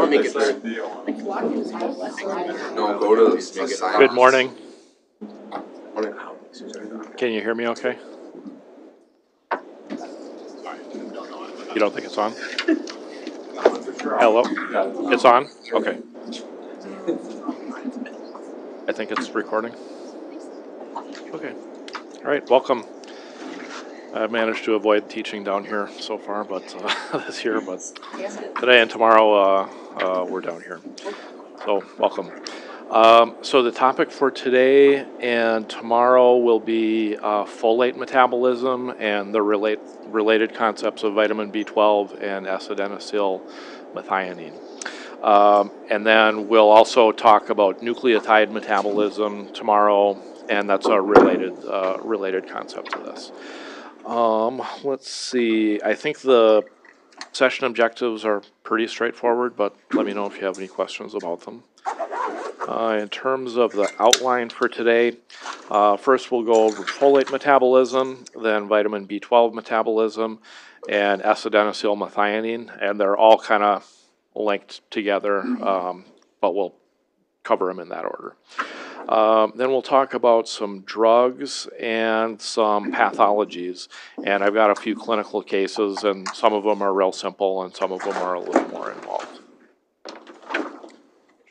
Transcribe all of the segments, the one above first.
to make it third. No, go to the Good morning. Can you hear me okay? You don't think it's on? Hello? It's on? Okay. I think it's recording. Okay. All right, welcome. I've managed to avoid teaching down here so far, but this year, but today and tomorrow we're down here. So welcome. So the topic for today and tomorrow will be folate metabolism and the related concepts of vitamin B12 and S-adenosylmethionine. And then we'll also talk about nucleotide metabolism tomorrow, and that's a related concept to this. Let's see, I think the session objectives are pretty straightforward, but let me know if you have any questions about them. In terms of the outline for today, first we'll go over folate metabolism, then vitamin B12 metabolism, and S-adenosylmethionine, and they're all kind of linked together, but we'll cover them in that order. Then we'll talk about some drugs and some pathologies, and I've got a few clinical cases, and some of them are real simple and some of them are a little more involved.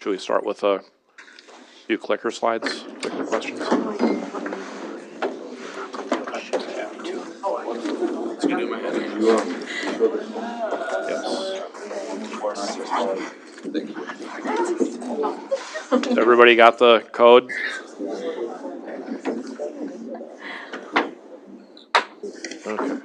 Should we start with a few clicker slides, clicker questions? Yes. Everybody got the code? Okay.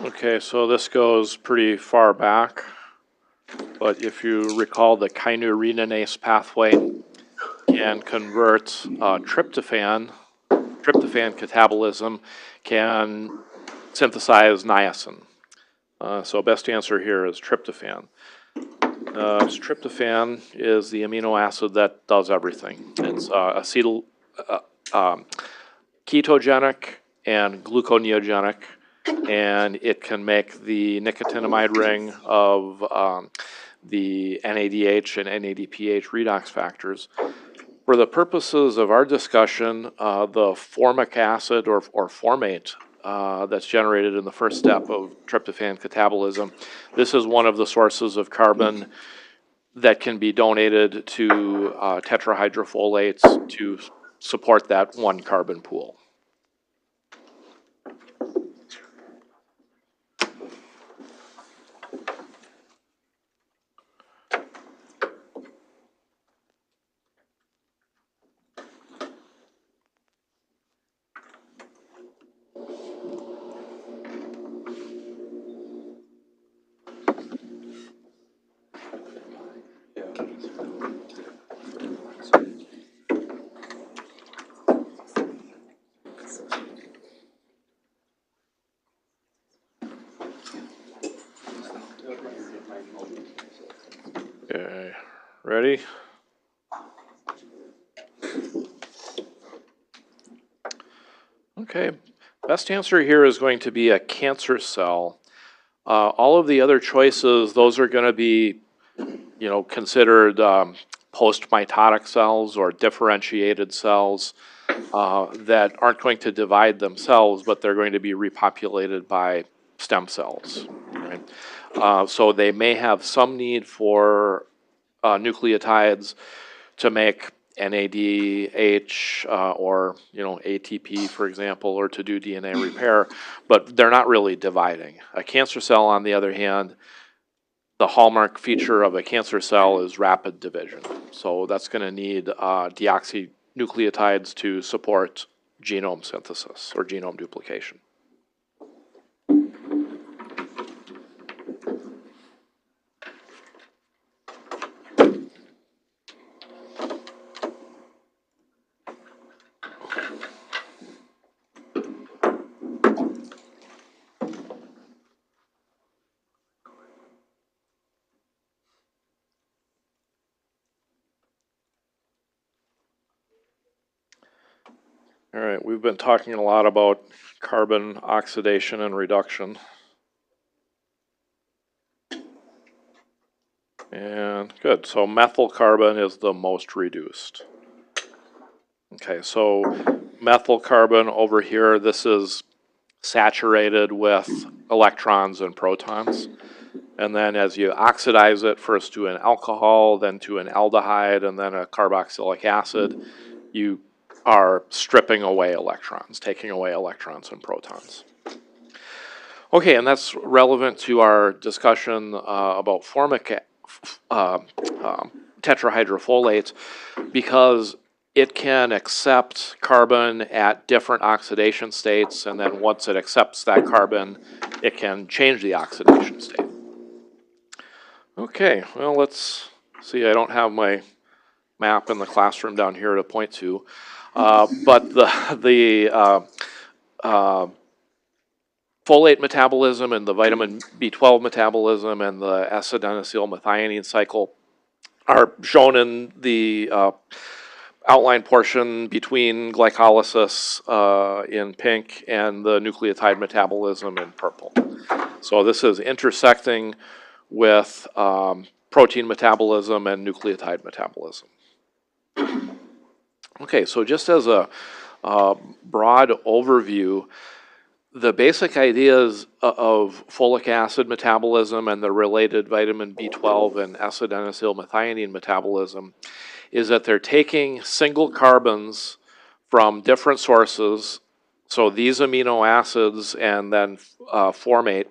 Okay, so this goes pretty far back, but if you recall, the kynureninase pathway can convert tryptophan catabolism can synthesize niacin. So best answer here is tryptophan. Tryptophan is the amino acid that does everything. It's ketogenic and gluconeogenic, and it can make the nicotinamide ring of the NADH and NADPH redox factors. For the purposes of our discussion, the formic acid or formate that's generated in the first step of tryptophan catabolism, this is one of the sources of carbon that can be donated to tetrahydrofolates to support that one carbon pool. Okay, ready? Okay, best answer here is going to be a cancer cell. All of the other choices, those are going to be, considered post-mitotic cells or differentiated cells that aren't going to divide themselves, but they're going to be repopulated by stem cells. Right? So they may have some need for nucleotides to make NADH or ATP, for example, or to do DNA repair, but they're not really dividing. A cancer cell, on the other hand, the hallmark feature of a cancer cell is rapid division. So that's going to need deoxynucleotides to support genome synthesis or genome duplication. All right, we've been talking a lot about carbon oxidation and reduction. And good, so methyl carbon is the most reduced. Okay, so methyl carbon over here, this is saturated with electrons and protons. And then as you oxidize it, first to an alcohol, then to an aldehyde, and then a carboxylic acid, you are stripping away electrons, taking away electrons and protons. Okay, and that's relevant to our discussion about formic tetrahydrofolate, because it can accept carbon at different oxidation states, and then once it accepts that carbon, it can change the oxidation state. Okay, well, let's see. I don't have my map in the classroom down here to point to, but the folate metabolism and the vitamin B12 metabolism and the S-adenosylmethionine cycle are shown in the outline portion between glycolysis in pink and the nucleotide metabolism in purple. So this is intersecting with protein metabolism and nucleotide metabolism. Okay, so just as a broad overview, the basic ideas of folic acid metabolism and the related vitamin B12 and S-adenosylmethionine metabolism is that they're taking single carbons from different sources. So these amino acids and then formate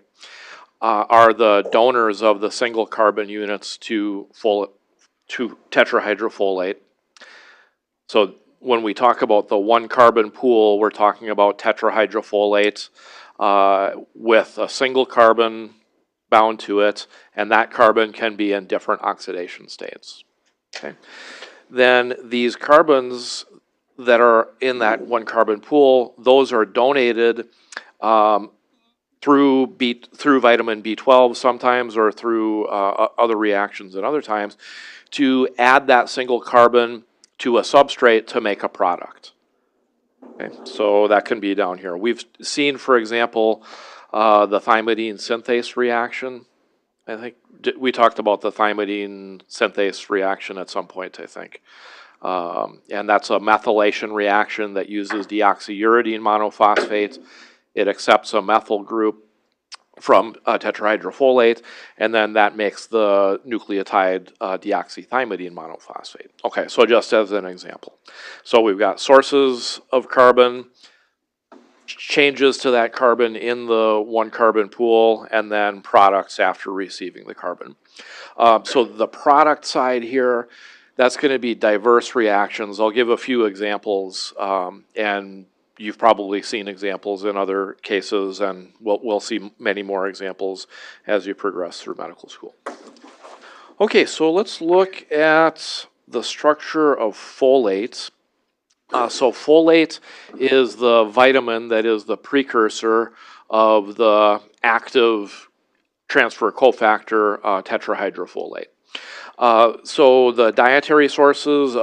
are the donors of the single carbon units to tetrahydrofolate. So when we talk about the one carbon pool, we're talking about tetrahydrofolate with a single carbon bound to it, and that carbon can be in different oxidation states. Okay. Then these carbons that are in that one carbon pool, those are donated through vitamin B12 sometimes, or through other reactions at other times, to add that single carbon to a substrate to make a product. Okay, so that can be down here. We've seen, for example, the thymidine synthase reaction. I think we talked about the thymidine synthase reaction at some point, I think. And that's a methylation reaction that uses deoxyuridine monophosphate. It accepts a methyl group from tetrahydrofolate, and then that makes the nucleotide deoxythymidine monophosphate. Okay, so just as an example. So we've got sources of carbon, changes to that carbon in the one carbon pool, and then products after receiving the carbon. So the product side here, that's going to be diverse reactions. I'll give a few examples, and you've probably seen examples in other cases, and we'll see many more examples as you progress through medical school. Okay, so let's look at the structure of folate. So folate is the vitamin that is the precursor of the active transfer cofactor tetrahydrofolate. So the dietary sources,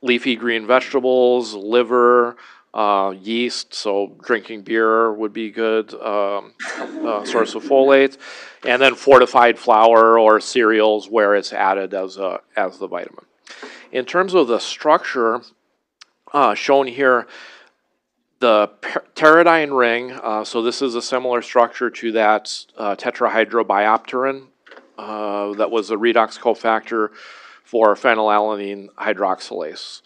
leafy green vegetables, liver, yeast, so drinking beer would be good source of folate, and then fortified flour or cereals where it's added as the vitamin. In terms of the structure shown here, the pteridine ring, so this is a similar structure to that tetrahydrobiopterin that was a redox cofactor for phenylalanine hydroxylase.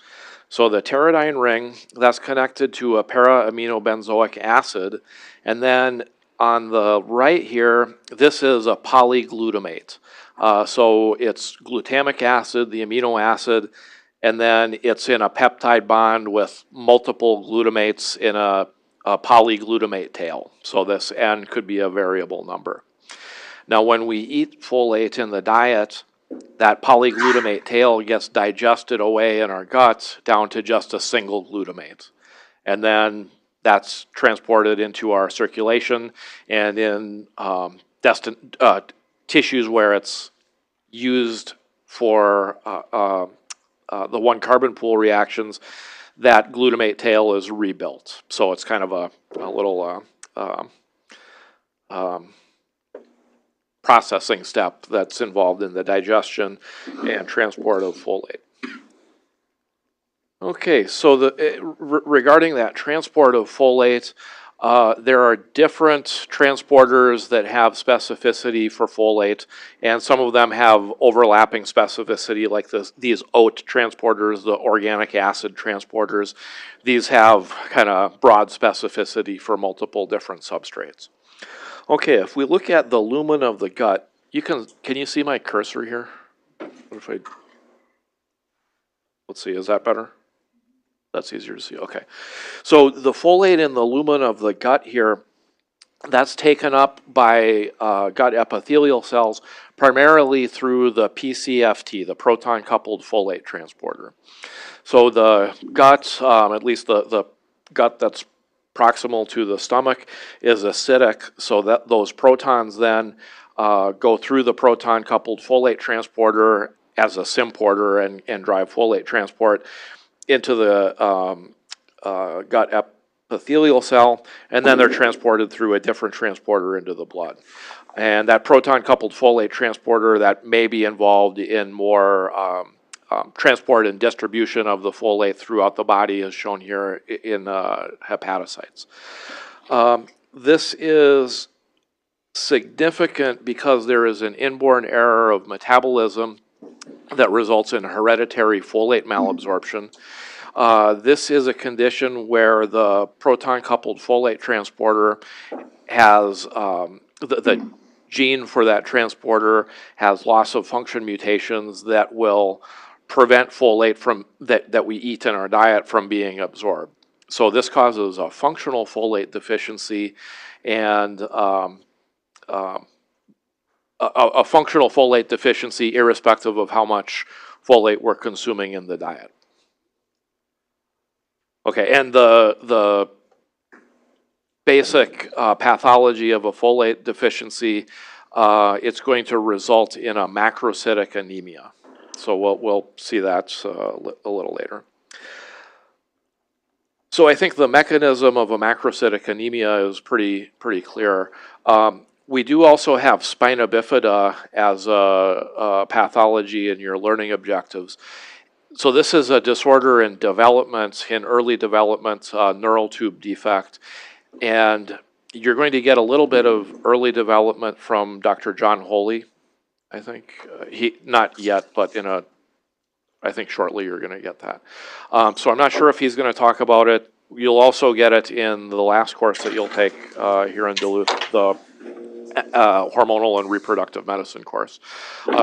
So the pteridine ring, that's connected to a para-aminobenzoic acid, and then on the right here, this is a polyglutamate. So it's glutamic acid, the amino acid, and then it's in a peptide bond with multiple glutamates in a polyglutamate tail. So this N could be a variable number. Now, when we eat folate in the diet, that polyglutamate tail gets digested away in our guts down to just a single glutamate. And then that's transported into our circulation, and in tissues where it's used for the one carbon pool reactions, that glutamate tail is rebuilt. So it's kind of a little processing step that's involved in the digestion and transport of folate. Okay, so regarding that transport of folate, there are different transporters that have specificity for folate, and some of them have overlapping specificity, like these OAT transporters, the organic acid transporters. These have kind of broad specificity for multiple different substrates. Okay, if we look at the lumen of the gut, can you see my cursor here? What if let's see, is that better? That's easier to see, okay. So the folate in the lumen of the gut here, that's taken up by gut epithelial cells, primarily through the PCFT, the proton-coupled folate transporter. So the gut, at least the gut that's proximal to the stomach, is acidic, so that those protons then go through the proton-coupled folate transporter as a symporter and drive folate transport into the gut epithelial cell, and then they're transported through a different transporter into the blood. And that proton-coupled folate transporter, that may be involved in more transport and distribution of the folate throughout the body, is shown here in hepatocytes. This is significant because there is an inborn error of metabolism that results in hereditary folate malabsorption. This is a condition where the proton-coupled folate transporter has, the gene for that transporter has loss of function mutations that will prevent folate from that we eat in our diet from being absorbed. So this causes a functional folate deficiency and a functional folate deficiency irrespective of how much folate we're consuming in the diet. Okay, and the basic pathology of a folate deficiency, it's going to result in a macrocytic anemia. So we'll see that a little later. So I think the mechanism of a macrocytic anemia is pretty clear. We do also have spina bifida as a pathology in your learning objectives. So this is a disorder in development, in early development, neural tube defect. And you're going to get a little bit of early development from Dr. John Holy, I think. Not yet, but I think shortly you're going to get that. So I'm not sure if he's going to talk about it. You'll also get it in the last course that you'll take here in Duluth, the hormonal and reproductive medicine course.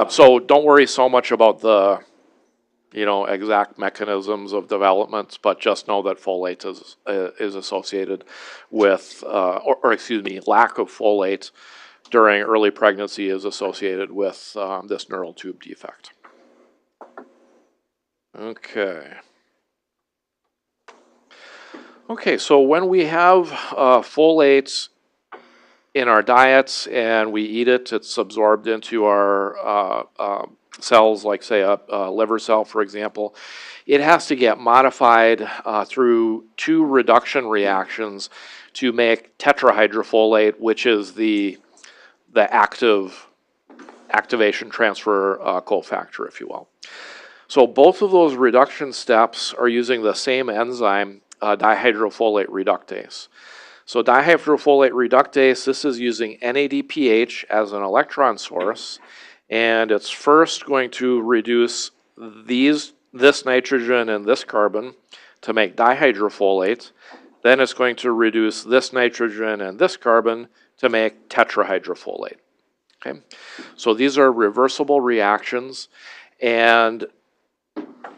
So don't worry so much about the exact mechanisms of development, but just know that folate is associated with, lack of folate during early pregnancy is associated with this neural tube defect. Okay, so when we have folate in our diets and we eat it, it's absorbed into our cells, like say a liver cell, for example. It has to get modified through two reduction reactions to make tetrahydrofolate, which is the activation transfer cofactor, if you will. So both of those reduction steps are using the same enzyme, dihydrofolate reductase. So dihydrofolate reductase, this is using NADPH as an electron source, and it's first going to reduce this nitrogen and this carbon to make dihydrofolate. Then it's going to reduce this nitrogen and this carbon to make tetrahydrofolate. Okay, so these are reversible reactions, and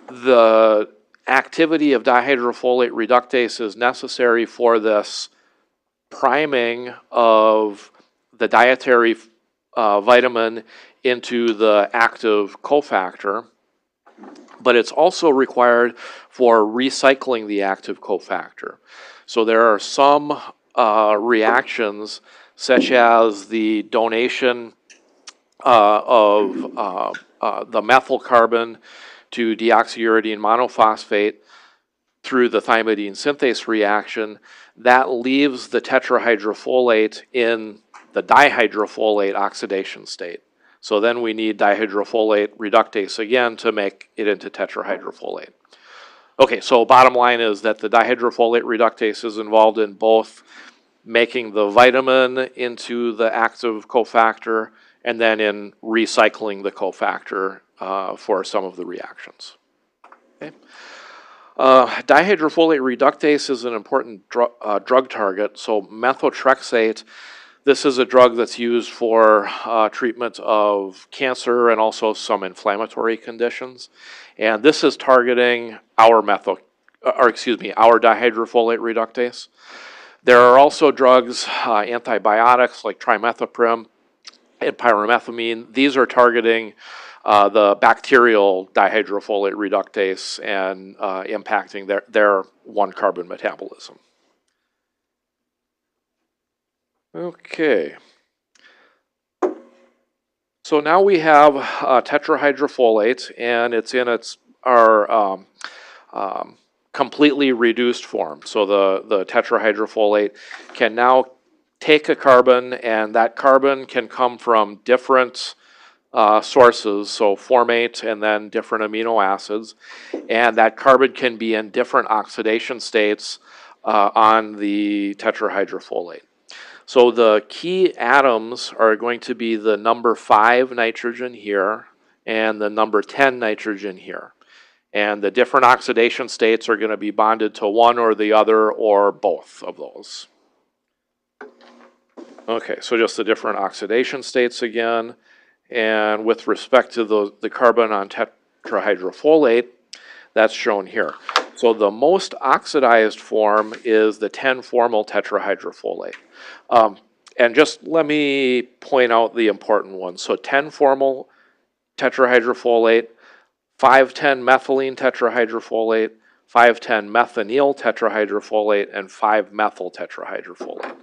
the activity of dihydrofolate reductase is necessary for this priming of the dietary vitamin into the active cofactor, but it's also required for recycling the active cofactor. So there are some reactions, such as the donation of the methyl carbon to deoxyuridine monophosphate through the thymidine synthase reaction, that leaves the tetrahydrofolate in the dihydrofolate oxidation state. So then we need dihydrofolate reductase again to make it into tetrahydrofolate. Okay, so bottom line is that the dihydrofolate reductase is involved in both making the vitamin into the active cofactor and then in recycling the cofactor for some of the reactions. Okay. Dihydrofolate reductase is an important drug target. So methotrexate, this is a drug that's used for treatment of cancer and also some inflammatory conditions. And this is targeting our dihydrofolate reductase. There are also drugs, antibiotics like trimethoprim and pyrimethamine. These are targeting the bacterial dihydrofolate reductase and impacting their one-carbon metabolism. Okay. So now we have tetrahydrofolate, and it's in our completely reduced form. So the tetrahydrofolate can now take a carbon, and that carbon can come from different sources, so formate and then different amino acids, and that carbon can be in different oxidation states on the tetrahydrofolate. So the key atoms are going to be the number 5 nitrogen here and the number 10 nitrogen here. And the different oxidation states are going to be bonded to one or the other or both of those. Okay, so just the different oxidation states again. And with respect to the carbon on tetrahydrofolate, that's shown here. So the most oxidized form is the 10-formyl tetrahydrofolate. And just let me point out the important ones. So 10-formyl tetrahydrofolate, 5,10-methylene tetrahydrofolate, 5,10-methanyl tetrahydrofolate, and 5-methyl tetrahydrofolate.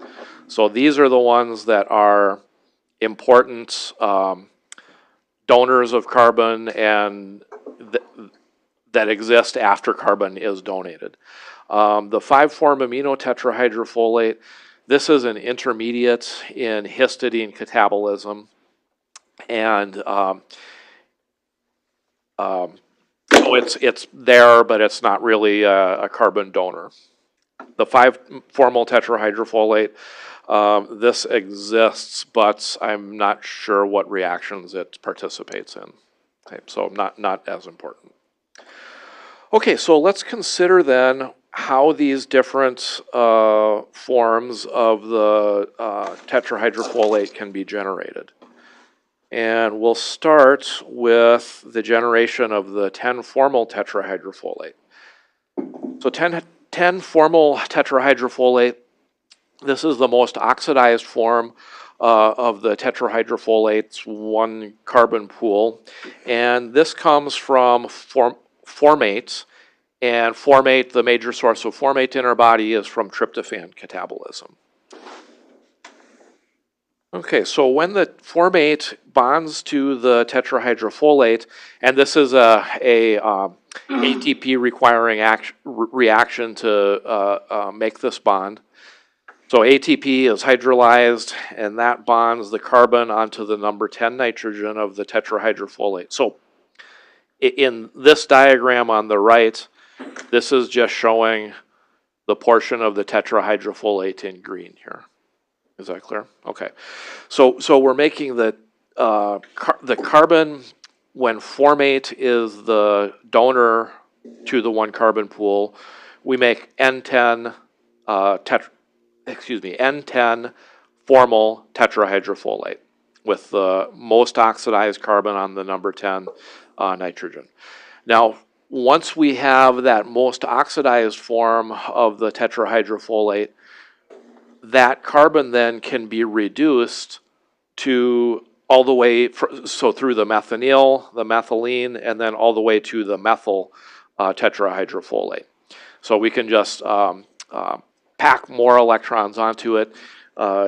So these are the ones that are important donors of carbon and that exist after carbon is donated. The 5-form amino tetrahydrofolate, this is an intermediate in histidine catabolism, and so it's there, but it's not really a carbon donor. The 5-formyl tetrahydrofolate, this exists, but I'm not sure what reactions it participates in. Okay, so not as important. Okay, so let's consider then how these different forms of the tetrahydrofolate can be generated. And we'll start with the generation of the 10-formyl tetrahydrofolate. So 10-formyl tetrahydrofolate, this is the most oxidized form of the tetrahydrofolate's one carbon pool. And this comes from formate. And formate, the major source of formate in our body is from tryptophan catabolism. Okay, so when the formate bonds to the tetrahydrofolate, and this is a ATP requiring reaction to make this bond. So ATP is hydrolyzed, and that bonds the carbon onto the number 10 nitrogen of the tetrahydrofolate. So in this diagram on the right, this is just showing the portion of the tetrahydrofolate in green here. Is that clear? Okay. So we're making the carbon, when formate is the donor to the one carbon pool, we make N10 N10 formyl tetrahydrofolate with the most oxidized carbon on the number 10 nitrogen. Now, once we have that most oxidized form of the tetrahydrofolate, that carbon then can be reduced to all the way, so through the methanol, the methylene, and then all the way to the methyl tetrahydrofolate. So we can just pack more electrons onto it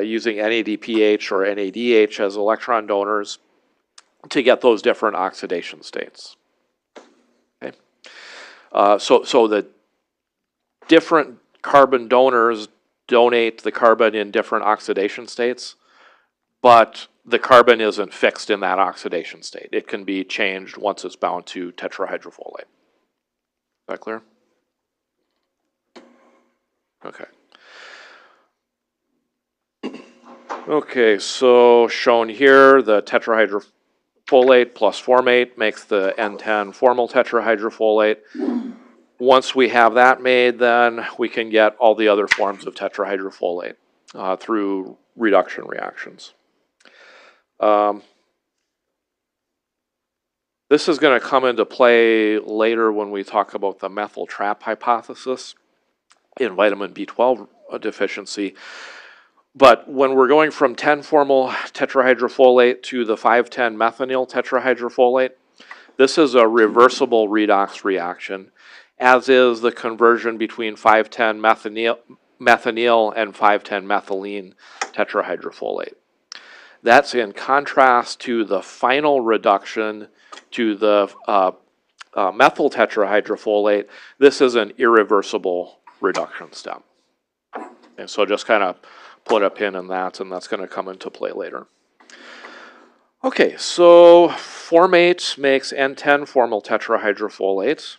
using NADPH or NADH as electron donors to get those different oxidation states. Okay. So the different carbon donors donate the carbon in different oxidation states, but the carbon isn't fixed in that oxidation state. It can be changed once it's bound to tetrahydrofolate. Is that clear? Okay. Okay, so shown here, the tetrahydrofolate plus formate makes the N10 formal tetrahydrofolate. Once we have that made, then we can get all the other forms of tetrahydrofolate through reduction reactions. This is going to come into play later when we talk about the methyl trap hypothesis in vitamin B12 deficiency. But when we're going from 10 formal tetrahydrofolate to the 5,10 methanyl tetrahydrofolate, this is a reversible redox reaction, as is the conversion between 5,10 methanol and 5,10 methylene tetrahydrofolate. That's in contrast to the final reduction to the methyl tetrahydrofolate. This is an irreversible reduction step. And so just kind of put a pin in that, and that's going to come into play later. Okay, so formate makes N10 formal tetrahydrofolate.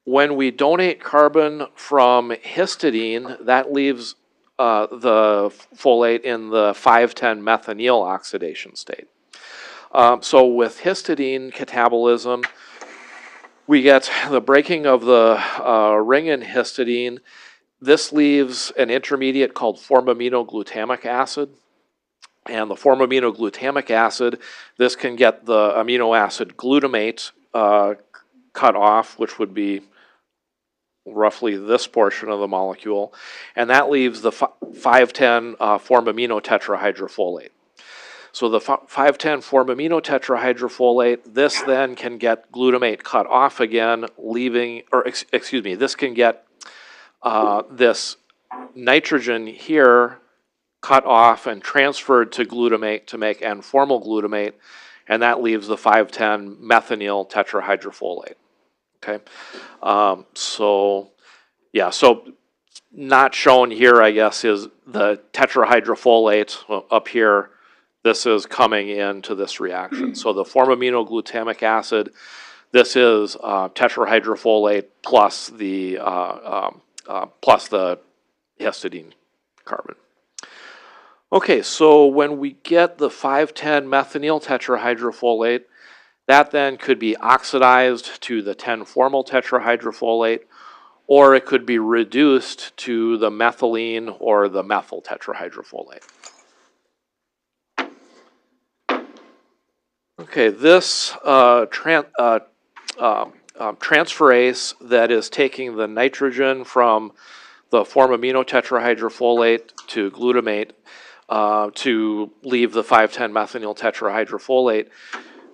When we donate carbon from histidine, that leaves the folate in the 5,10 methanol oxidation state. So with histidine catabolism, we get the breaking of the ring in histidine. This leaves an intermediate called formaminoglutamic acid. And the formaminoglutamic acid, this can get the amino acid glutamate cut off, which would be roughly this portion of the molecule. And that leaves the 5,10 formamino tetrahydrofolate. So the 5,10 formamino tetrahydrofolate, this then can get glutamate cut off again, leaving, or excuse me, this can get this nitrogen here cut off and transferred to glutamate to make N-formal glutamate, and that leaves the 5,10 methanyl tetrahydrofolate. Okay, so not shown here, I guess, is the tetrahydrofolate up here. This is coming into this reaction. So the formaminoglutamic acid, this is tetrahydrofolate plus the histidine carbon. Okay, so when we get the 5,10 methanyl tetrahydrofolate, that then could be oxidized to the 10 formal tetrahydrofolate, or it could be reduced to the methylene or the methyl tetrahydrofolate. Okay, this transferase that is taking the nitrogen from the formamino tetrahydrofolate to glutamate to leave the 5,10 methanyl tetrahydrofolate,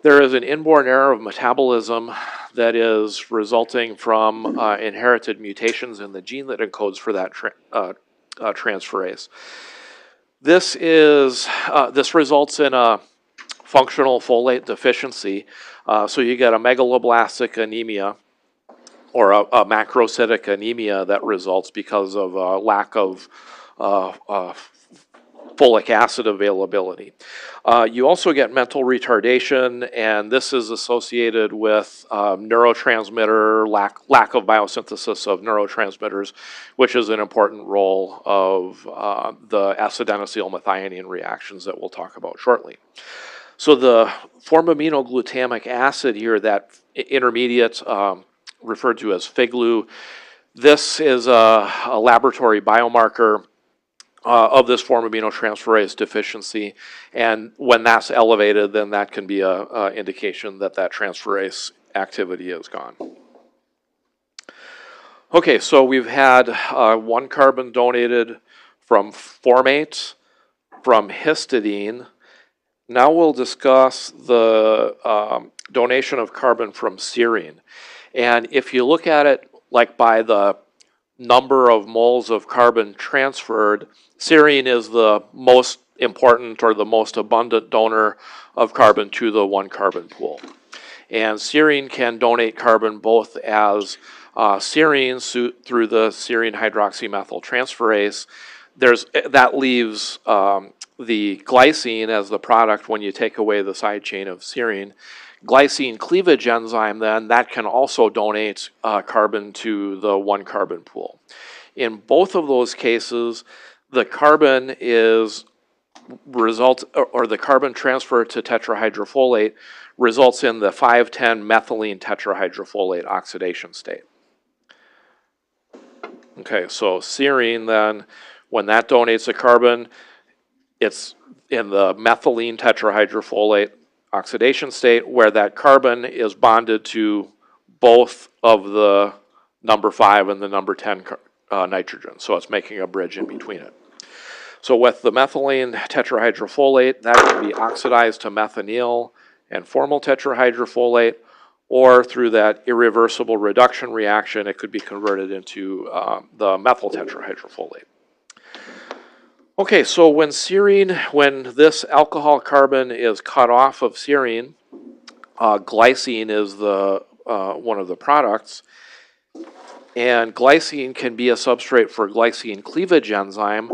there is an inborn error of metabolism that is resulting from inherited mutations in the gene that encodes for that transferase. This results in a functional folate deficiency. So you get a megaloblastic anemia or a macrocytic anemia that results because of a lack of folic acid availability. You also get mental retardation, and this is associated with neurotransmitter lack of biosynthesis of neurotransmitters, which is an important role of the S-adenosylmethionine reactions that we'll talk about shortly. So the formaminoglutamic acid here, that intermediate referred to as FIGLU, this is a laboratory biomarker of this formaminotransferase deficiency, and when that's elevated, then that can be an indication that that transferase activity is gone. Okay, so we've had 1 carbon donated from formate, from histidine. Now we'll discuss the donation of carbon from serine. And if you look at it like by the number of moles of carbon transferred, serine is the most important or the most abundant donor of carbon to the 1 carbon pool. And serine can donate carbon both as serine through the serine hydroxymethyl transferase. That leaves the glycine as the product when you take away the side chain of serine. Glycine cleavage enzyme then, that can also donate carbon to the 1 carbon pool. In both of those cases, the carbon the carbon transfer to tetrahydrofolate results in the 5,10 methylene tetrahydrofolate oxidation state. Okay, so serine then, when that donates a carbon, it's in the methylene tetrahydrofolate oxidation state where that carbon is bonded to both of the number 5 and the number 10 nitrogen. So it's making a bridge in between it. So with the methylene tetrahydrofolate, that can be oxidized to methanol and formal tetrahydrofolate, or through that irreversible reduction reaction, it could be converted into the methyl tetrahydrofolate. Okay, so when this alcohol carbon is cut off of serine, glycine is one of the products, and glycine can be a substrate for glycine cleavage enzyme.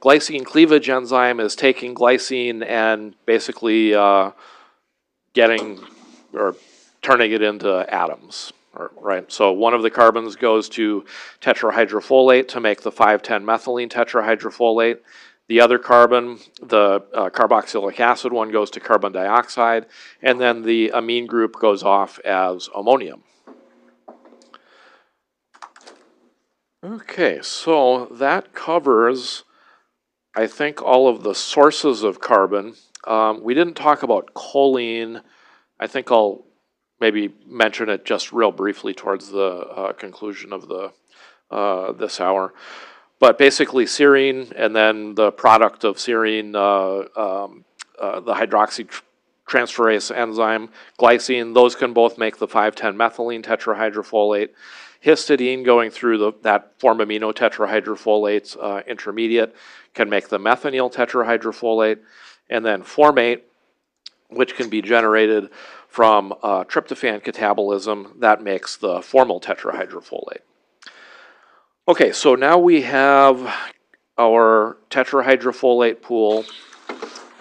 Glycine cleavage enzyme is taking glycine and basically turning it into atoms, right? So one of the carbons goes to tetrahydrofolate to make the 5,10 methylene tetrahydrofolate. The other carbon, the carboxylic acid one, goes to carbon dioxide, and then the amine group goes off as ammonium. Okay, so that covers, I think, all of the sources of carbon. We didn't talk about choline. I think I'll maybe mention it just real briefly towards the conclusion of this hour. But basically serine and then the product of serine, the hydroxytransferase enzyme, glycine, those can both make the 5,10 methylene tetrahydrofolate. Histidine going through that form amino tetrahydrofolate intermediate can make the methanol tetrahydrofolate. And then formate, which can be generated from tryptophan catabolism, that makes the formal tetrahydrofolate. Okay, so now we have our tetrahydrofolate pool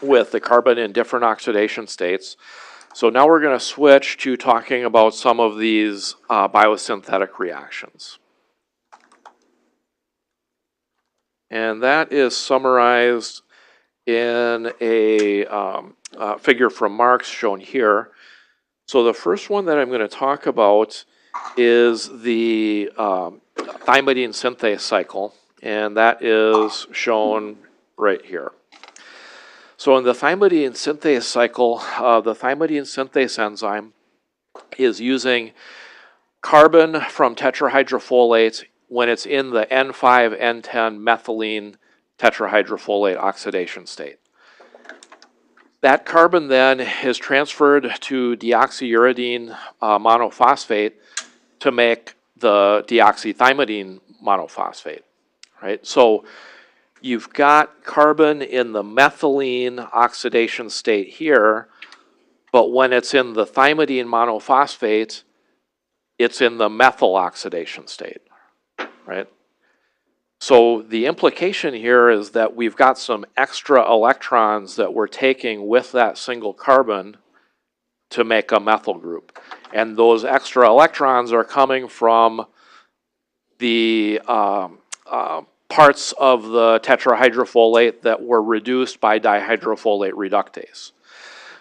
with the carbon in different oxidation states. So now we're going to switch to talking about some of these biosynthetic reactions. And that is summarized in a figure from Marx shown here. So the first one that I'm going to talk about is the thymidine synthase cycle, and that is shown right here. So in the thymidine synthase cycle, the thymidine synthase enzyme is using carbon from tetrahydrofolate when it's in the N5-N10 methylene tetrahydrofolate oxidation state. That carbon then is transferred to deoxyuridine monophosphate to make the deoxythymidine monophosphate, right? So you've got carbon in the methylene oxidation state here, but when it's in the thymidine monophosphate, it's in the methyl oxidation state, right? So the implication here is that we've got some extra electrons that we're taking with that single carbon to make a methyl group. And those extra electrons are coming from the parts of the tetrahydrofolate that were reduced by dihydrofolate reductase.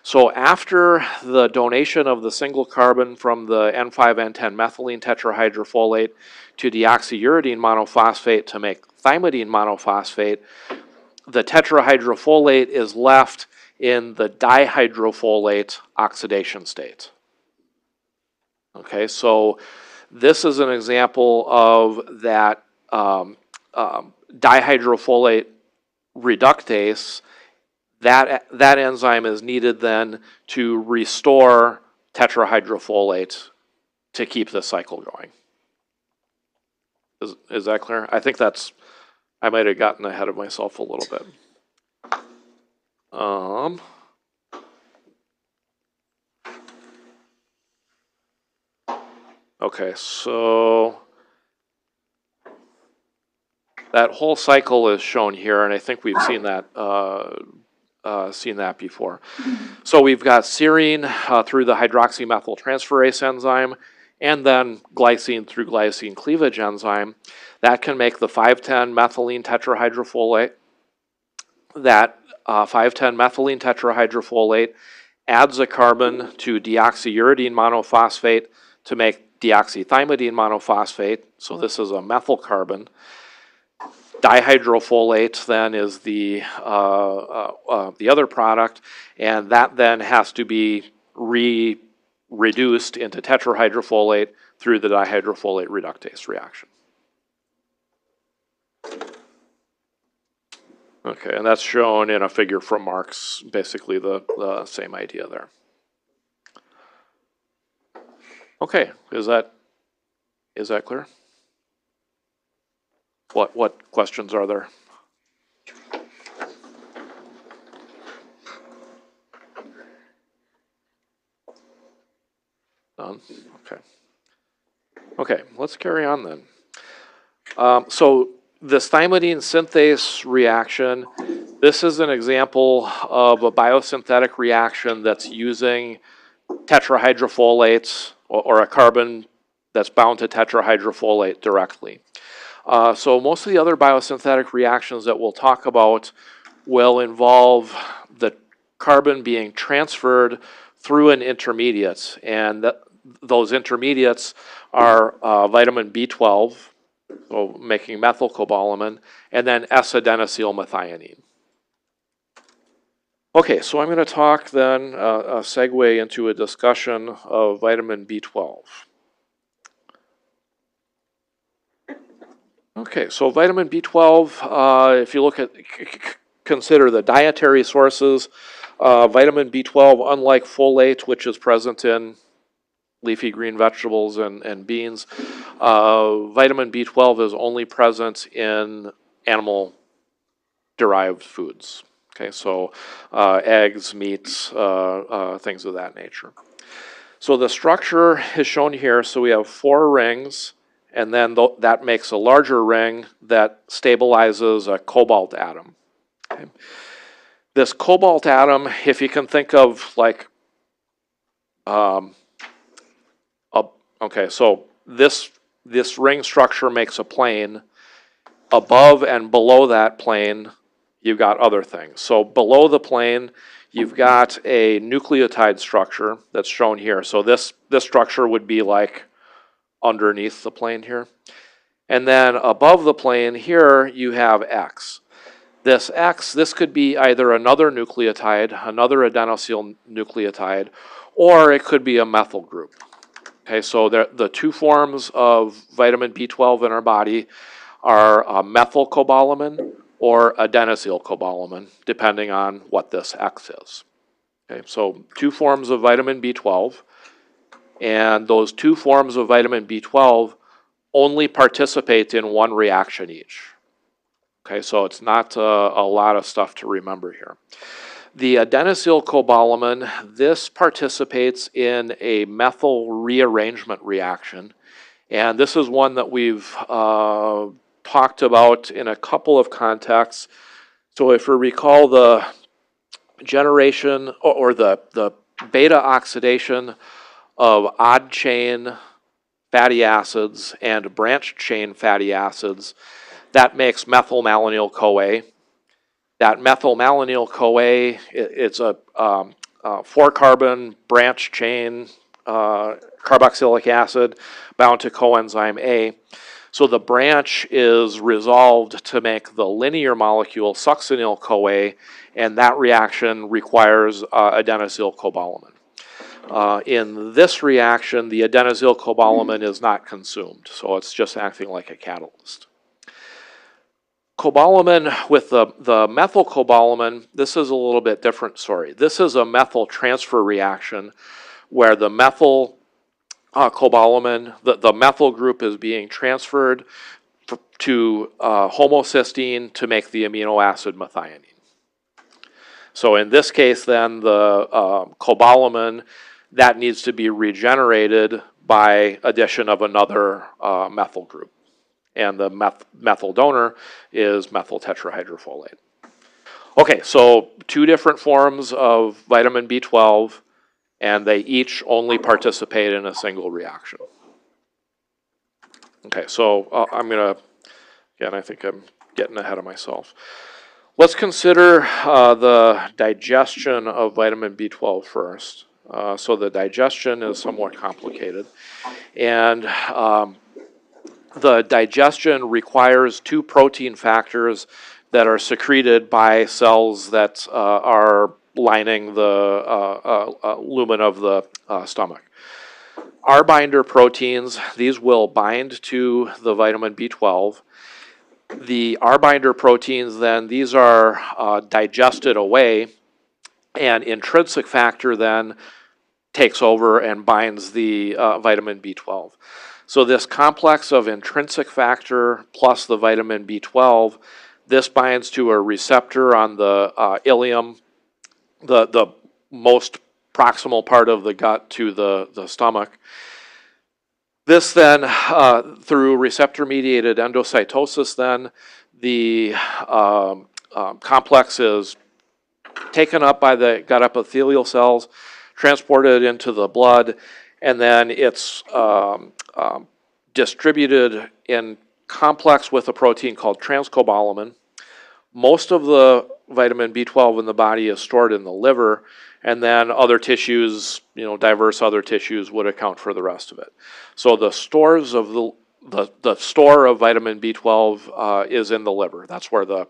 So after the donation of the single carbon from the N5-N10 methylene tetrahydrofolate to deoxyuridine monophosphate to make thymidine monophosphate, the tetrahydrofolate is left in the dihydrofolate oxidation state. Okay, so this is an example of that dihydrofolate reductase. That enzyme is needed then to restore tetrahydrofolate to keep the cycle going. Is that clear? I think I might have gotten ahead of myself a little bit. Okay, so that whole cycle is shown here, and I think we've seen that before. So we've got serine through the hydroxymethyltransferase enzyme, and then glycine through glycine cleavage enzyme. That can make the 5,10 methylene tetrahydrofolate. That 5,10 methylene tetrahydrofolate adds a carbon to deoxyuridine monophosphate to make deoxythymidine monophosphate. So this is a methyl carbon. Dihydrofolate then is the other product, and that then has to be reduced into tetrahydrofolate through the dihydrofolate reductase reaction. Okay, and that's shown in a figure from Marx, basically the same idea there. Okay, is that clear? What questions are there? None? Okay. Okay, let's carry on then. So this thymidine synthase reaction, this is an example of a biosynthetic reaction that's using tetrahydrofolates or a carbon that's bound to tetrahydrofolate directly. So most of the other biosynthetic reactions that we'll talk about will involve the carbon being transferred through an intermediate, and those intermediates are vitamin B12, so making methylcobalamin, and then S-adenosylmethionine. Okay, so I'm going to talk then, segue into a discussion of vitamin B12. Okay, so vitamin B12, if you look at, consider the dietary sources, vitamin B12, unlike folate, which is present in leafy green vegetables and beans, vitamin B12 is only present in animal-derived foods. Okay, so eggs, meats, things of that nature. So the structure is shown here. So we have 4 rings, and then that makes a larger ring that stabilizes a cobalt atom. Okay. This cobalt atom, if you can think of like, okay, so this ring structure makes a plane. Above and below that plane, you've got other things. So below the plane, you've got a nucleotide structure that's shown here. So this structure would be like underneath the plane here. And then above the plane here, you have X. This X, this could be either another nucleotide, another adenosyl nucleotide, or it could be a methyl group. Okay, so the 2 forms of vitamin B12 in our body are methylcobalamin or adenosylcobalamin, depending on what this X is. Okay, so 2 forms of vitamin B12, and those 2 forms of vitamin B12 only participate in 1 reaction each. Okay, so it's not a lot of stuff to remember here. The adenosylcobalamin, this participates in a methyl rearrangement reaction, and this is one that we've talked about in a couple of contexts. So if you recall the generation or the beta oxidation of odd chain fatty acids and branched chain fatty acids, that makes methylmalonyl-CoA. That methylmalonyl-CoA, it's a 4-carbon branch chain carboxylic acid bound to coenzyme A. So the branch is resolved to make the linear molecule succinyl-CoA, and that reaction requires adenosylcobalamin. In this reaction, the adenosylcobalamin is not consumed, so it's just acting like a catalyst. Cobalamin with the methylcobalamin, this is a little bit different story. This is a methyl transfer reaction where the methyl cobalamin, the methyl group is being transferred to homocysteine to make the amino acid methionine. So in this case then, the cobalamin, that needs to be regenerated by addition of another methyl group. And the methyl donor is methyl tetrahydrofolate. Okay, so two different forms of vitamin B12, and they each only participate in a single reaction. Okay, so I'm going to, again, I think I'm getting ahead of myself. Let's consider the digestion of vitamin B12 first. So the digestion is somewhat complicated. And the digestion requires two protein factors that are secreted by cells that are lining the lumen of the stomach. R-binder proteins, these will bind to the vitamin B12. The R-binder proteins then, these are digested away, and intrinsic factor then takes over and binds the vitamin B12. So this complex of intrinsic factor plus the vitamin B12, this binds to a receptor on the ileum, the most proximal part of the gut to the stomach. This then, through receptor-mediated endocytosis then, the complex is taken up by the gut epithelial cells, transported into the blood, and then it's distributed in complex with a protein called transcobalamin. Most of the vitamin B12 in the body is stored in the liver, and then other tissues, diverse other tissues would account for the rest of it. So the stores of the store of vitamin B12 is in the liver. That's where the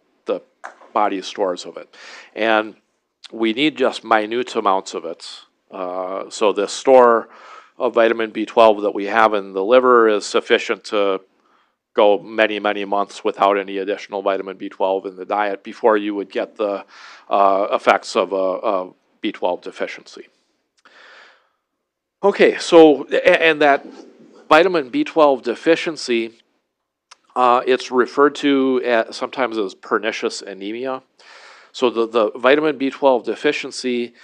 body stores of it. And we need just minute amounts of it. So the store of vitamin B12 that we have in the liver is sufficient to go many, many months without any additional vitamin B12 in the diet before you would get the effects of a B12 deficiency. Okay, so, and that vitamin B12 deficiency, it's referred to sometimes as pernicious anemia. So the vitamin B12 deficiency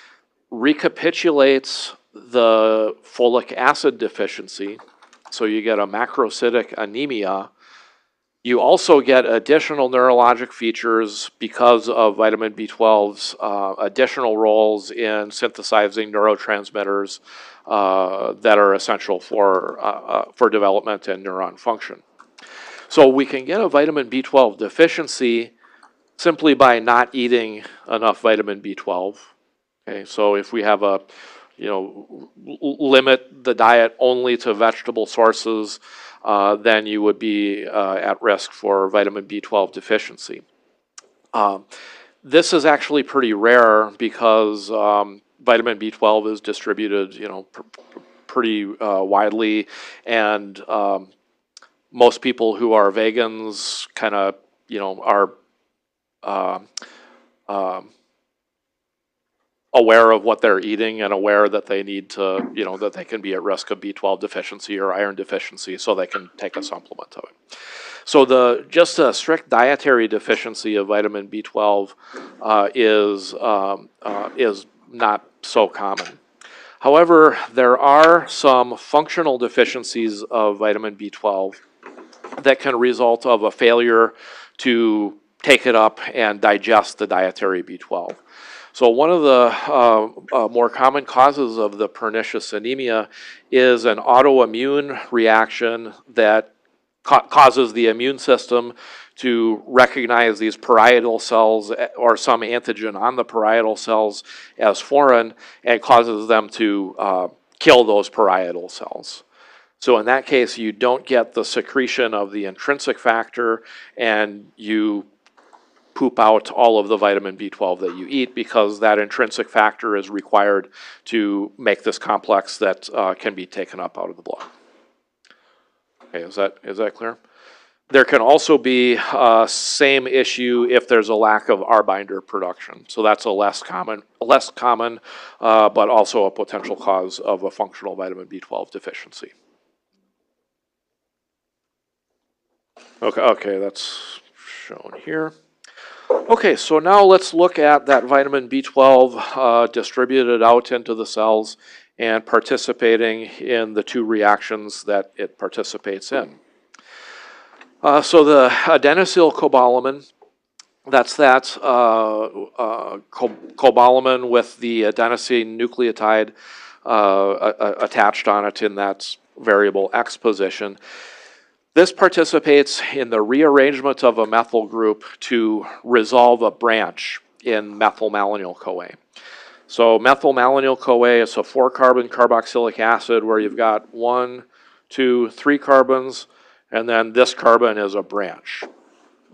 recapitulates the folic acid deficiency. So you get a macrocytic anemia. You also get additional neurologic features because of vitamin B12's additional roles in synthesizing neurotransmitters that are essential for development and neuron function. So we can get a vitamin B12 deficiency simply by not eating enough vitamin B12. Okay, so if we have a, limit the diet only to vegetable sources, then you would be at risk for vitamin B12 deficiency. This is actually pretty rare because vitamin B12 is distributed, pretty widely, and most people who are vegans kind of, are aware of what they're eating and aware that they need to, that they can be at risk of B12 deficiency or iron deficiency, so they can take a supplement of it. So just a strict dietary deficiency of vitamin B12 is not so common. However, there are some functional deficiencies of vitamin B12 that can result of a failure to take it up and digest the dietary B12. So one of the more common causes of the pernicious anemia is an autoimmune reaction that causes the immune system to recognize these parietal cells or some antigen on the parietal cells as foreign, and causes them to kill those parietal cells. So in that case, you don't get the secretion of the intrinsic factor, and you poop out all of the vitamin B12 that you eat, because that intrinsic factor is required to make this complex that can be taken up out of the blood. Okay, is that clear? There can also be same issue if there's a lack of R binder production. So that's a less common, but also a potential cause of a functional vitamin B12 deficiency. Okay, that's shown here. Okay, so now let's look at that vitamin B12 distributed out into the cells and participating in the two reactions that it participates in. So the adenosylcobalamin, that's that cobalamin with the adenosine nucleotide attached on it in that variable X position. This participates in the rearrangement of a methyl group to resolve a branch in methylmalonyl-CoA. So methylmalonyl-CoA is a 4-carbon carboxylic acid where you've got 1, 2, 3 carbons, and then this carbon is a branch.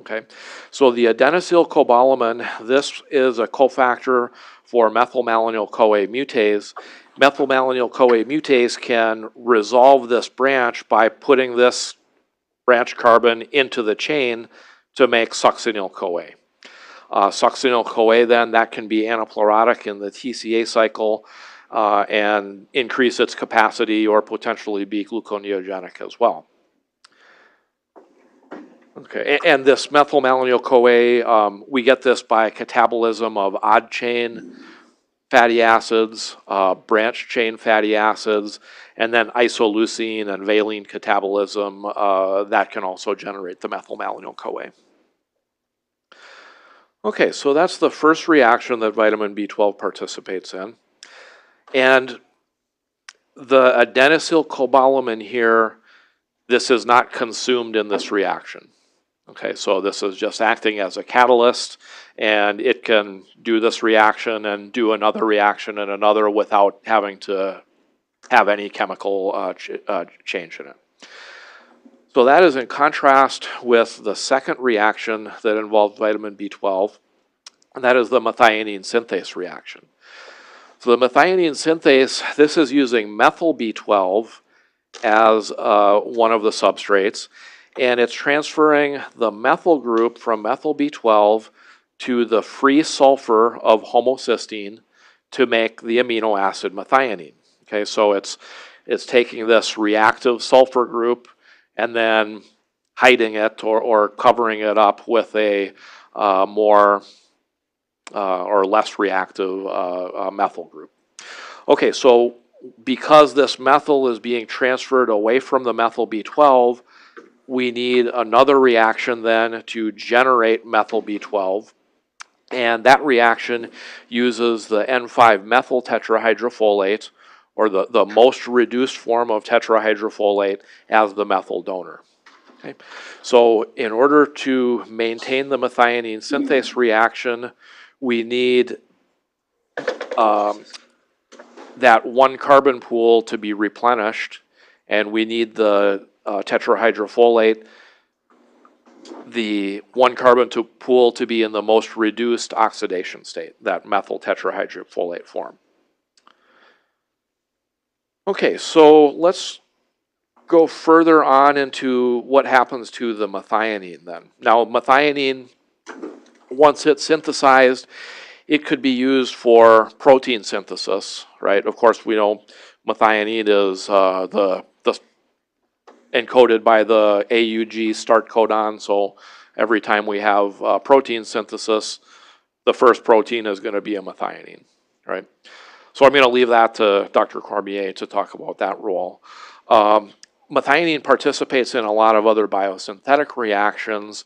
Okay, so the adenosylcobalamin, this is a cofactor for methylmalonyl-CoA mutase. Methylmalonyl-CoA mutase can resolve this branch by putting this branch carbon into the chain to make succinyl-CoA. Succinyl-CoA then, that can be anaplerotic in the TCA cycle and increase its capacity or potentially be gluconeogenic as well. Okay, and this methylmalonyl-CoA, we get this by catabolism of odd chain fatty acids, branch chain fatty acids, and then isoleucine and valine catabolism that can also generate the methylmalonyl-CoA. Okay, so that's the first reaction that vitamin B12 participates in. And the adenosylcobalamin here, this is not consumed in this reaction. Okay, so this is just acting as a catalyst, and it can do this reaction and do another reaction and another without having to have any chemical change in it. So that is in contrast with the second reaction that involved vitamin B12, and that is the methionine synthase reaction. So the methionine synthase, this is using methyl B12 as one of the substrates, and it's transferring the methyl group from methyl B12 to the free sulfur of homocysteine to make the amino acid methionine. Okay, so it's taking this reactive sulfur group and then hiding it or covering it up with a more or less reactive methyl group. Okay, so because this methyl is being transferred away from the methyl B12, we need another reaction then to generate methyl B12, and that reaction uses the N5-methyl tetrahydrofolate, or the most reduced form of tetrahydrofolate, as the methyl donor. Okay. So in order to maintain the methionine synthase reaction, we need that one carbon pool to be replenished, and we need the tetrahydrofolate, the one carbon pool to be in the most reduced oxidation state, that methyl tetrahydrofolate form. Okay, so let's go further on into what happens to the methionine then. Now, methionine, once it's synthesized, it could be used for protein synthesis, right? Of course, we know methionine is encoded by the AUG start codon, so every time we have protein synthesis, the first protein is going to be a methionine, right? So I'm going to leave that to Dr. Cormier to talk about that role. Methionine participates in a lot of other biosynthetic reactions,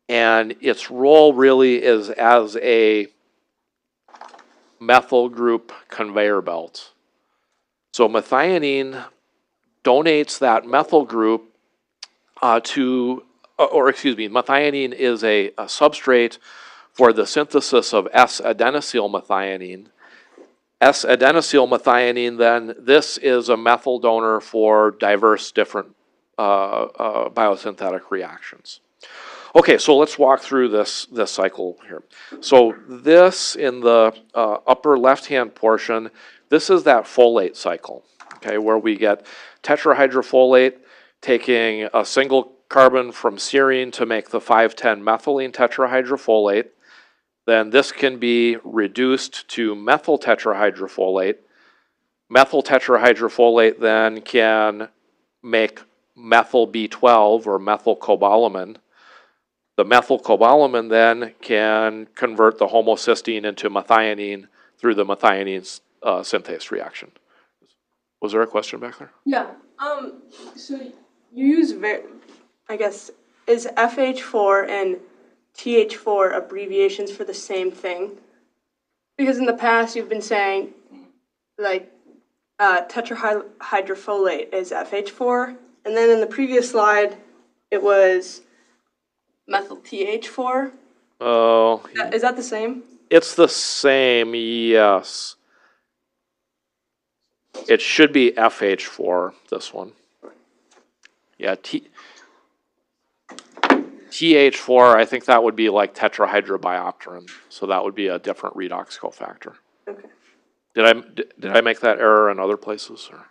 and its role really is as a methyl group conveyor belt. So methionine donates that methyl group methionine is a substrate for the synthesis of S-adenosylmethionine. S-adenosylmethionine, then, this is a methyl donor for diverse different biosynthetic reactions. Okay, so let's walk through this cycle here. So this in the upper left-hand portion, this is that folate cycle, okay, where we get tetrahydrofolate taking a single carbon from serine to make the 5,10-methylene tetrahydrofolate. Then this can be reduced to methyl tetrahydrofolate. Methyl tetrahydrofolate then can make methyl B12 or methylcobalamin. The methylcobalamin then can convert the homocysteine into methionine through the methionine synthase reaction. Was there a question back there? Yeah. So you use, I guess, is FH4 and TH4 abbreviations for the same thing? Because in the past you've been saying, like, tetrahydrofolate is FH4, and then in the previous slide it was methyl TH4. Oh. Is that the same? It's the same, yes. It should be FH4, this one. Yeah, TH4, I think that would be like tetrahydrobiopterin, so that would be a different redox cofactor. Okay. Did I make that error in other places? Or?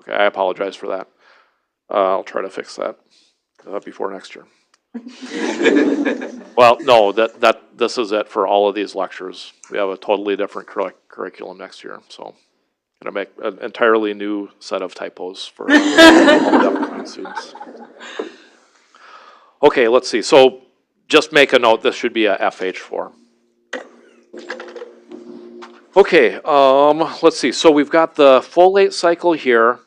Okay, I apologize for that. I'll try to fix that before next year. Well, no, this is it for all of these lectures. We have a totally different curriculum next year, so I'm going to make an entirely new set of typos for all the upcoming students. Okay, let's see. So just make a note, this should be a FH4. Okay, let's see. So we've got the folate cycle here.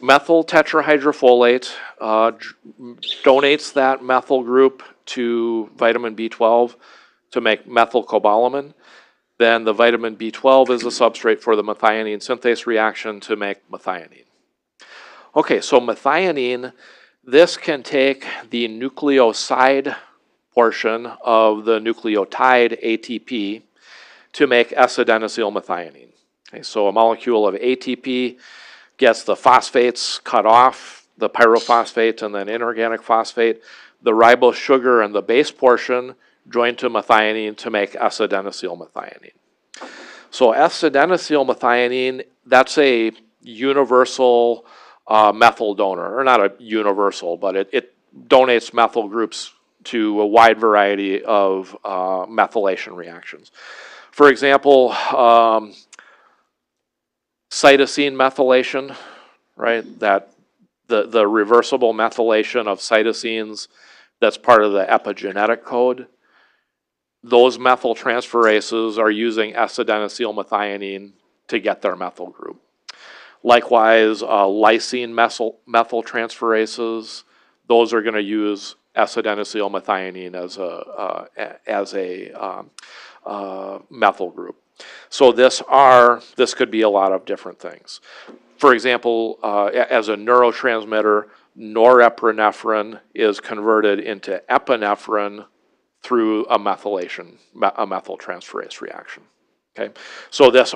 Methyl tetrahydrofolate donates that methyl group to vitamin B12 to make methylcobalamin. Then the vitamin B12 is a substrate for the methionine synthase reaction to make methionine. Okay, so methionine, this can take the nucleoside portion of the nucleotide ATP to make S-adenosylmethionine. Okay, so a molecule of ATP gets the phosphates cut off, the pyrophosphate and then inorganic phosphate, the ribose sugar and the base portion join to methionine to make S-adenosylmethionine. So S-adenosylmethionine, that's a universal methyl donor, or not a universal, but it donates methyl groups to a wide variety of methylation reactions. For example, cytosine methylation, right? That the reversible methylation of cytosines, that's part of the epigenetic code. Those methyl transferases are using S-adenosylmethionine to get their methyl group. Likewise, lysine methyl transferases, those are going to use S-adenosylmethionine as a methyl group. So this could be a lot of different things. For example, as a neurotransmitter, norepinephrine is converted into epinephrine through a methyl transferase reaction. Okay, so this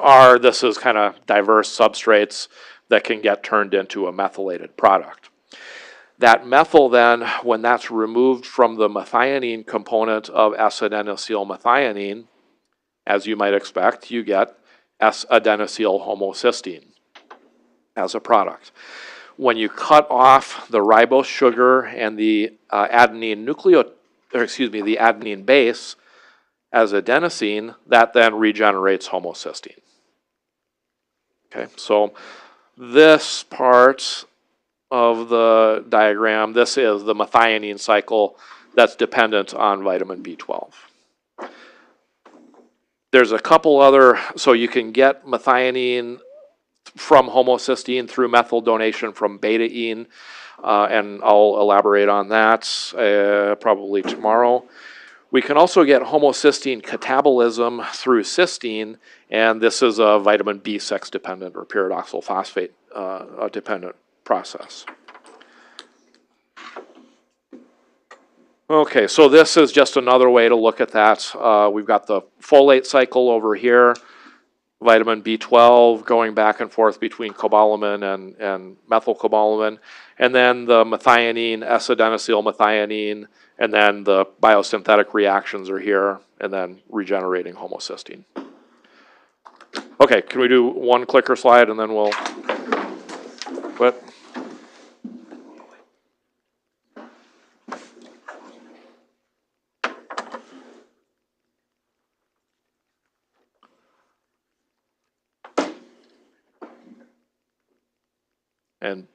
is kind of diverse substrates that can get turned into a methylated product. That methyl then, when that's removed from the methionine component of S-adenosylmethionine, as you might expect, you get S-adenosylhomocysteine as a product. When you cut off the ribose sugar and the adenine the adenine base as adenosine, that then regenerates homocysteine. Okay, so this part of the diagram, this is the methionine cycle that's dependent on vitamin B12. There's a couple other, so you can get methionine from homocysteine through methyl donation from betaine, and I'll elaborate on that probably tomorrow. We can also get homocysteine catabolism through cysteine, and this is a vitamin B6 dependent or pyridoxal phosphate dependent process. Okay, so this is just another way to look at that. We've got the folate cycle over here. vitamin B12 going back and forth between cobalamin and methylcobalamin, and then the methionine, S-adenosylmethionine, and then the biosynthetic reactions are here, and then regenerating homocysteine. Okay, can we do one clicker slide and then we'll quit? And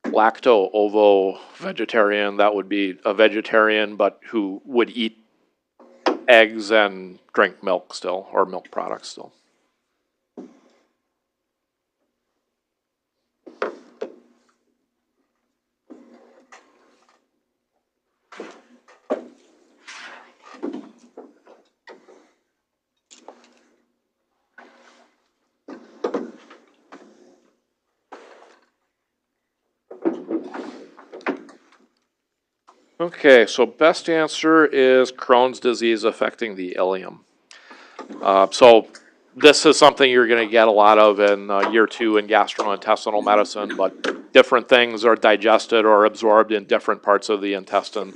lacto-ovo vegetarian, that would be a vegetarian but who would eat eggs and drink milk still, or milk products still. Okay, so best answer is Crohn's disease affecting the ileum. So this is something you're going to get a lot of in year 2 in gastrointestinal medicine, but different things are digested or absorbed in different parts of the intestine.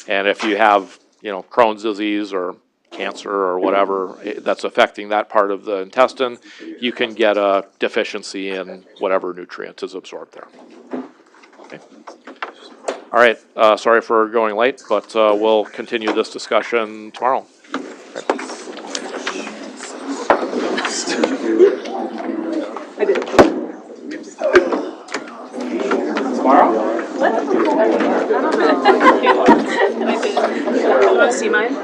And if you have, Crohn's disease or cancer or whatever that's affecting that part of the intestine, you can get a deficiency in whatever nutrient is absorbed there. Okay. All right, sorry for going late, but we'll continue this discussion tomorrow. I did. Tomorrow? Want to see mine? I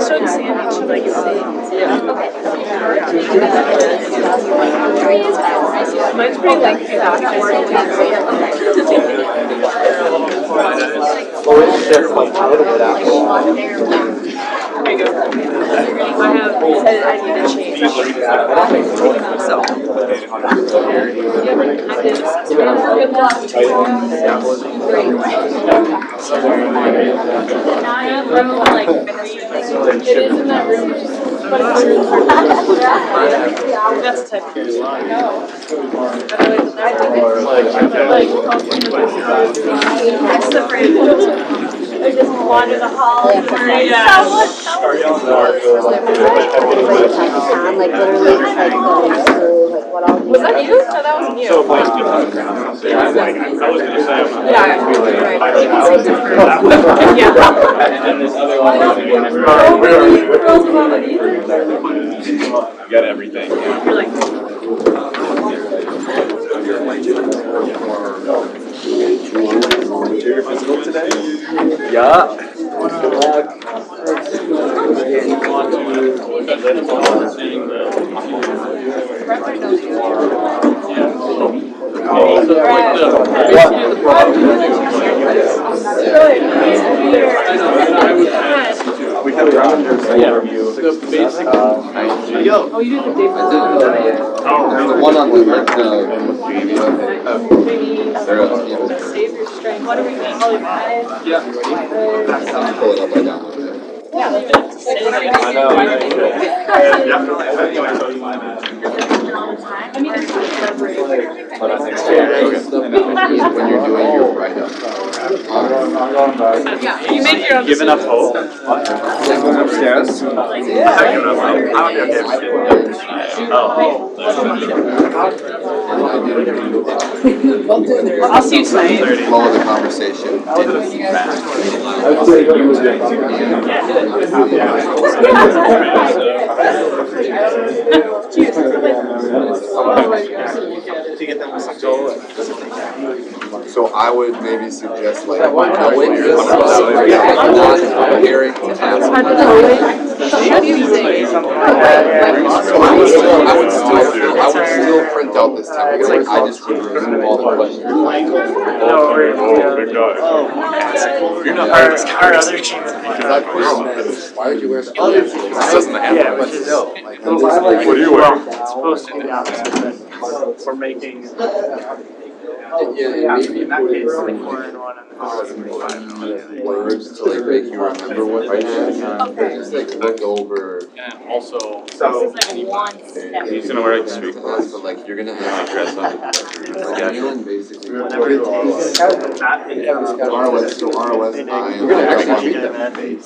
showed Sandy. She's like, mine's pretty lengthy. Well, it's just like a little bit out. There you go. I need to change. So. It is in that room. That's the type of person. That's the phrase. I just wander the hall. Like literally just like going through like what all. Was that you? No, that wasn't you. So I was going to say, and this other one. You got everything. You're like. Your physical today? Yeah. We have a review of the basic. Oh, you did the day The one on the left, Save your strength. What are we doing? Polyfive? Yeah. pull it up right now. I know. Definitely. I mean, it's But I think When you're doing your write-up. yeah, you make your own. Giving up hope. Upstairs. I'll be I'll see you tonight. Flow of the conversation. So I would maybe suggest like not hearing to ask. I would still print out this template. I just would remove all the questions. You're not part of this conversation. Why would you wear This doesn't happen. What do you wear? It's supposed to. We're making Yeah, and maybe in that put case, some, like like, 4 and 1 and words to like make you remember what they had. Okay. Just like look over. And also, So, This is like one step. He's gonna wear like the street clothes, but like you're gonna have to dress up. And basically. whenever it takes that, ROS, so ROS, I. You're gonna actually